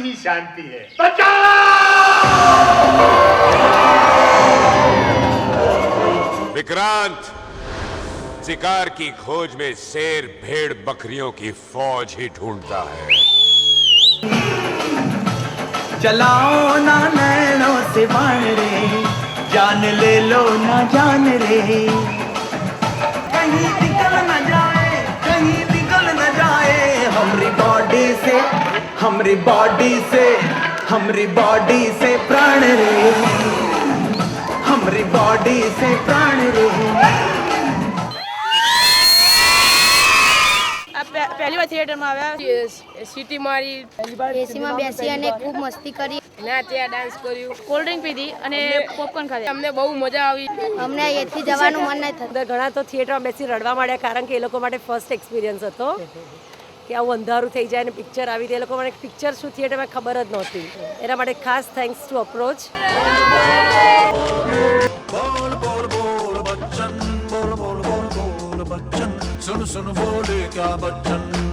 शांति ही शांति है। विक्रांत, शिकार की खोज में शेर भेड़ बकरियों की फौज ही ढूंढता है। चलाओ ना नैनों से बाण रे, जान ले लो ना जान रे, कहीं निकल न जाए, कहीं निकल न जाए हमारी बॉडी से, हमारी बॉडी से, हमारी बॉडी से प्राण रे, हमारी बॉडी से प्राण रे। પહેલી વાર થિયેટરમાં આવ્યા, સીટી મારી, એસીમાં બેસી અને ખૂબ મસ્તી કરી, ના ત્યાં ડાન્સ કર્યું, કોલ્ડ ડ્રિંક પીધી અને પોપકોર્ન ખાધી. અમને બહુ મજા આવી. અમને અહીંયાથી જવાનું મન નહીં થતું. ઘણા તો થિયેટરમાં બેસી રડવા માંડ્યા, કારણ કે એ લોકો માટે ફર્સ્ટ એક્સપિરિયન્સ હતો કે આવું અંધારું થઈ જાય અને પિક્ચર આવી જાય. એ લોકો માટે પિક્ચર શું થિયેટરમાં ખબર જ નહોતી. એના માટે ખાસ થેન્ક્સ ટુ અપ્રોચ. बोल बोल बोल बच्चन, बोल बोल बोल बोल बच्चन, सुन सुन बोले क्या बच्चन.